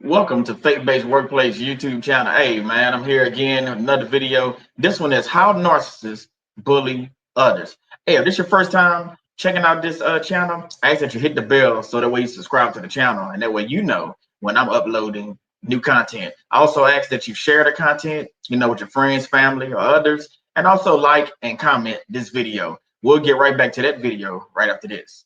Welcome to Faith-Based Workplace YouTube channel. Hey man, I'm here again, another video. This one is how narcissists bully others. Hey, if this is your first time checking out this channel, I ask that you hit the bell so that way you subscribe to the channel and that way you know when I'm uploading new content. I also ask that you share the content, with your friends, family, or others, and also like and comment this video. We'll get right back to that video right after this.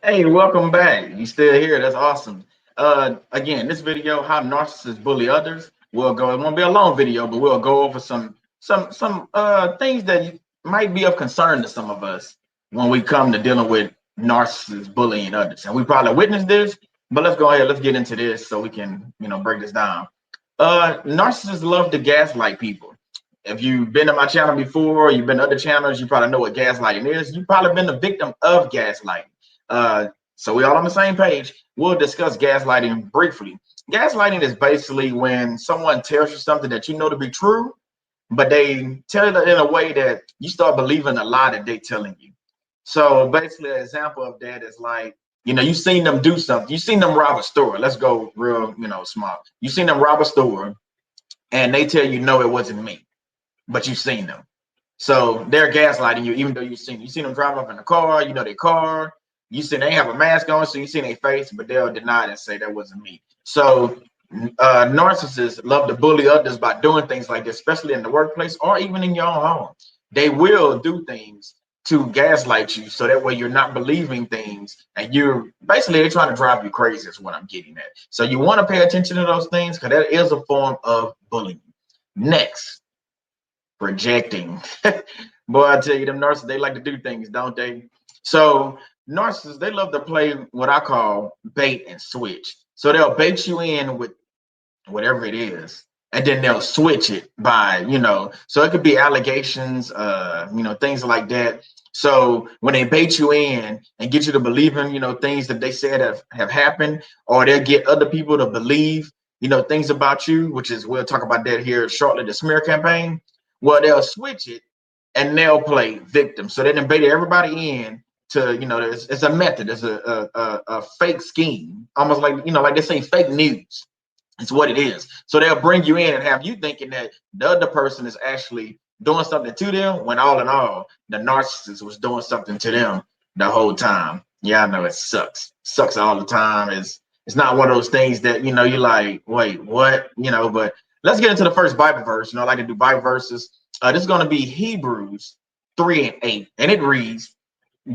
Hey, welcome back. You still here? That's awesome. Again, this video, how narcissists bully others. We'll go. It won't be a long video, but we'll go over some things that might be of concern to some of us when we come to dealing with narcissists bullying others. And we probably witnessed this, but let's go ahead. Let's get into this so we can, break this down. Narcissists love to gaslight people. If you've been to my channel before, you've been to other channels, you probably know what gaslighting is. You've probably been a victim of gaslighting. So we all on the same page. We'll discuss gaslighting briefly. Gaslighting is basically when someone tells you something that you know to be true, but they tell it in a way that you start believing a lie that they're telling you. So basically, an example of that is like, you've seen them do something. You've seen them rob a store. Let's go real, small. You've seen them rob a store and they tell you, no, it wasn't me, but you've seen them. So they're gaslighting you, even though you've seen them drive up in the car, their car. You see they have a mask on, so you see their face, but they'll deny it and say that wasn't me. So narcissists love to bully others by doing things like this, especially in the workplace or even in your own home. They will do things to gaslight you, so that way you're not believing things, and they're trying to drive you crazy is what I'm getting at. So you want to pay attention to those things because that is a form of bullying. Next, projecting. Boy, I tell you, them narcissists, they like to do things, don't they? So narcissists, they love to play what I call bait and switch. So they'll bait you in with whatever it is, and then they'll switch it by, so it could be allegations, things like that. So when they bait you in and get you to believe in, things that they said have happened, or they'll get other people to believe, things about you, which is, we'll talk about that here shortly, the smear campaign. Well, they'll switch it and they'll play victim. So they done baited everybody in to, it's a method, it's a fake scheme, almost like, like they say fake news. It's what it is. So they'll bring you in and have you thinking that the other person is actually doing something to them, when all in all, the narcissist was doing something to them the whole time. Yeah, I know it sucks. Sucks all the time. It's not one of those things that, you're like, wait, what? But let's get into the first Bible verse. I like to do Bible verses. This is going to be Hebrews 3:8, and it reads,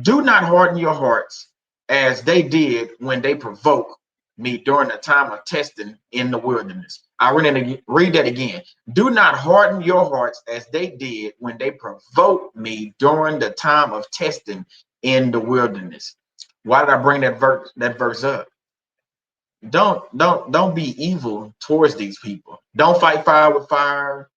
"Do not harden your hearts as they did when they provoked me during the time of testing in the wilderness." I read that again. "Do not harden your hearts as they did when they provoked me during the time of testing in the wilderness." Why did I bring that verse up? Don't be evil towards these people. Don't fight fire with fire.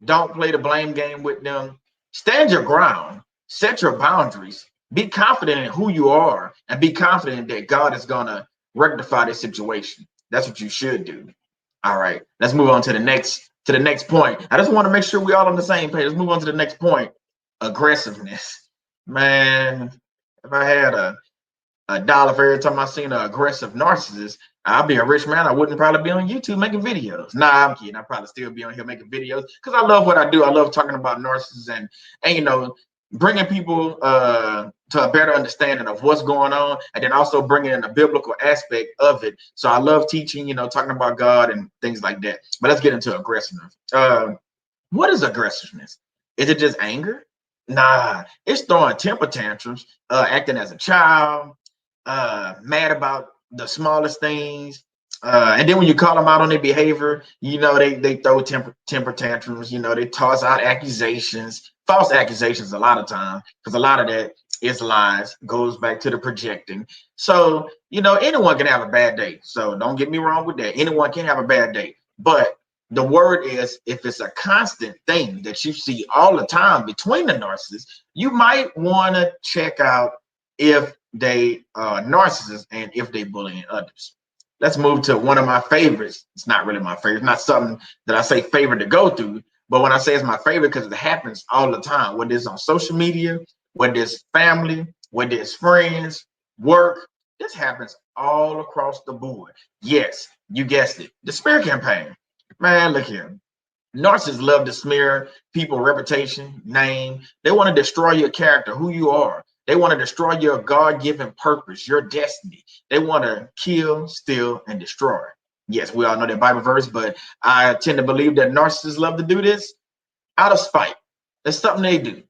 Don't play the blame game with them. Stand your ground. Set your boundaries. Be confident in who you are, and be confident that God is going to rectify this situation. That's what you should do. All right, let's move on to the next point. I just want to make sure we all on the same page. Let's move on to the next point. Aggressiveness. Man, if I had a dollar for every time I seen an aggressive narcissist, I'd be a rich man. I wouldn't probably be on YouTube making videos. Nah, I'm kidding. I'd probably still be on here making videos because I love what I do. I love talking about narcissists and bringing people to a better understanding of what's going on, and then also bringing in the biblical aspect of it. So I love teaching, talking about God and things like that. But let's get into aggressiveness. What is aggressiveness? Is it just anger? Nah, it's throwing temper tantrums, acting as a child, mad about the smallest things. And then when you call them out on their behavior, they throw temper tantrums, they toss out accusations, false accusations a lot of times, because a lot of that is lies, goes back to the projecting. So, anyone can have a bad day. So don't get me wrong with that. Anyone can have a bad day. But The word is, if it's a constant thing that you see all the time between the narcissists, you might want to check out if they are narcissists and if they bullying others. Let's move to one of my favorites. It's not really my favorite. It's not something that I say favorite to go through, but when I say it's my favorite, because it happens all the time, whether it's on social media, whether it's family, whether it's friends, work, this happens all across the board. Yes, you guessed it. The smear campaign. Man, look here. Narcissists love to smear people's reputation, name. They want to destroy your character, who you are. They want to destroy your God-given purpose, your destiny. They want to kill, steal, and destroy. Yes, we all know that Bible verse, but I tend to believe that narcissists love to do this out of spite. It's something they do.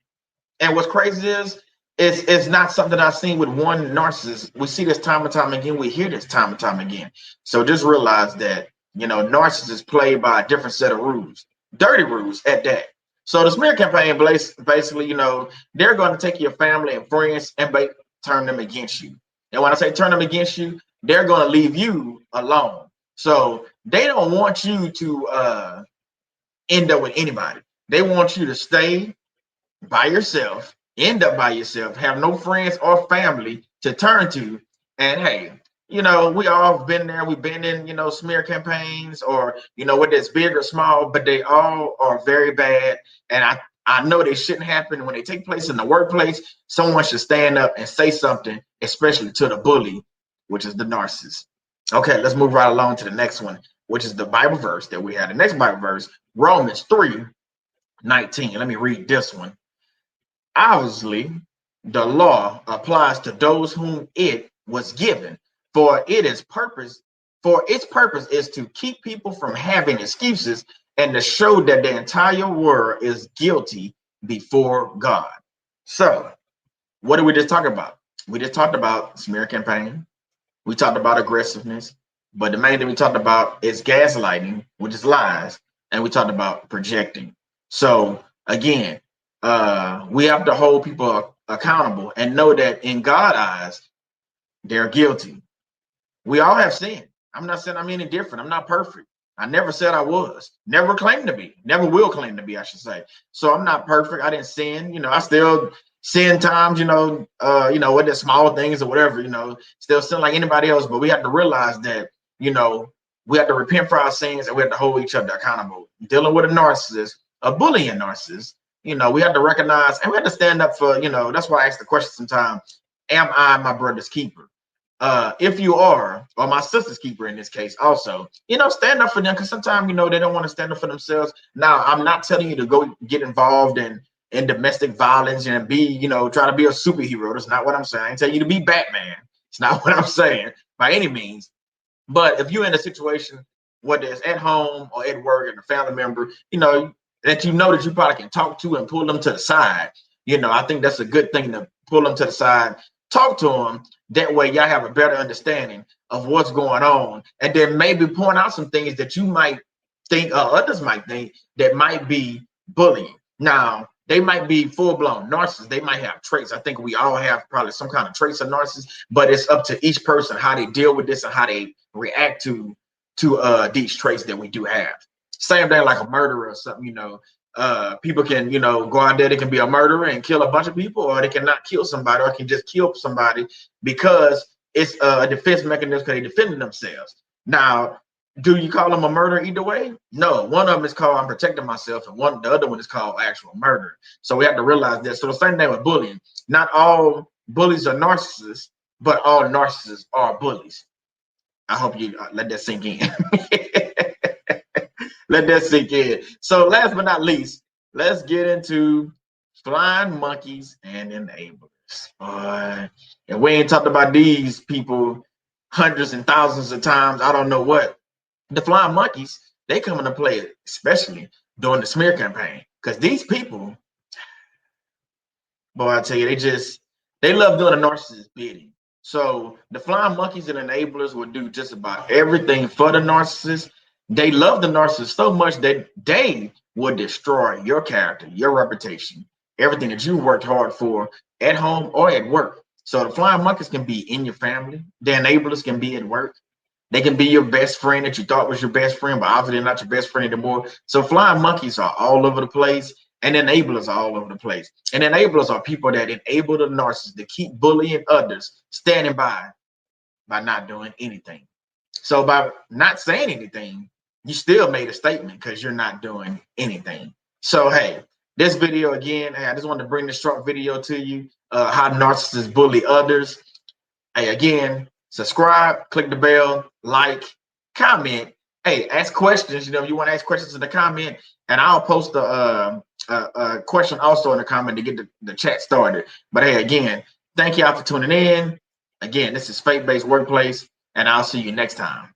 And what's crazy is, it's not something I've seen with one narcissist. We see this time and time again. We hear this time and time again. So just realize that, narcissists play by a different set of rules, dirty rules at that. So the smear campaign, basically, they're going to take your family and friends and turn them against you. And when I say turn them against you, they're going to leave you alone. So they don't want you to end up with anybody. They want you to stay by yourself, end up by yourself, have no friends or family to turn to. And hey, we all have been there. We've been in, smear campaigns, or, whether it's big or small, but they all are very bad. And I know they shouldn't happen. When they take place in the workplace, someone should stand up and say something, especially to the bully, which is the narcissist. Okay, let's move right along to the next one, which is the Bible verse that we had. The next Bible verse, Romans 3:19. Let me read this one. Obviously, the law applies to those whom it was given, for its purpose is to keep people from having excuses and to show that the entire world is guilty before God. So, what did we just talk about? We just talked about smear campaign. We talked about aggressiveness, but the main thing we talked about is gaslighting, which is lies, and we talked about projecting. So again, we have to hold people accountable and know that in God's eyes, they're guilty. We all have sinned. I'm not saying I'm any different. I'm not perfect. I never said I was. Never claimed to be. Never will claim to be, I should say. So I'm not perfect. I didn't sin. I still sin times, what the small things or whatever, still sin like anybody else. But we have to realize that, we have to repent for our sins and we have to hold each other accountable. Dealing with a narcissist, a bullying narcissist, we have to recognize and we have to stand up for, that's why I ask the question sometimes, am I my brother's keeper? If you are, or my sister's keeper in this case also, stand up for them, because sometimes, they don't want to stand up for themselves. Now, I'm not telling you to go get involved in domestic violence and be, try to be a superhero. That's not what I'm saying. I tell you to be Batman. It's not what I'm saying by any means. But if you're in a situation, whether it's at home or at work and a family member, that you probably can talk to and pull them to the side, I think that's a good thing, to pull them to the side, talk to them. That way y'all have a better understanding of what's going on, and then maybe point out some things that you might think or others might think that might be bullying. Now, they might be full-blown narcissists. They might have traits. I think we all have probably some kind of traits of narcissists, but it's up to each person how they deal with this and how they react to these traits that we do have. Same thing like a murderer or something, people can, go out there, they can be a murderer and kill a bunch of people, or they cannot kill somebody, or can just kill somebody because it's a defense mechanism, because they're defending themselves. Now, do you call them a murderer either way? No, one of them is called I'm protecting myself, and the other one is called actual murder. So we have to realize that. So the same thing with bullying. Not all bullies are narcissists, but all narcissists are bullies. I hope you let that sink in. Let that sink in. So last but not least, let's get into flying monkeys and enablers. And we ain't talked about these people hundreds and thousands of times. I don't know what. The flying monkeys, they come into play, especially during the smear campaign. Because these people, boy, I tell you, they love doing a narcissist bidding. So the flying monkeys and enablers will do just about everything for the narcissist. They love the narcissist so much that they will destroy your character, your reputation, everything that you worked hard for at home or at work. So the flying monkeys can be in your family. The enablers can be at work. They can be your best friend that you thought was your best friend, but obviously they're not your best friend anymore. So flying monkeys are all over the place, and enablers are all over the place. And enablers are people that enable the narcissist to keep bullying others, standing by not doing anything. So by not saying anything, you still made a statement because you're not doing anything. So hey, this video again, hey, I just wanted to bring this short video to you, how narcissists bully others. Hey, again, subscribe, click the bell, like, comment. Hey, ask questions. You know, if you want to ask questions in the comment, and I'll post a question also in the comment to get the chat started. But hey, again, thank y'all for tuning in. Again, this is Faith-Based Workplace, and I'll see you next time.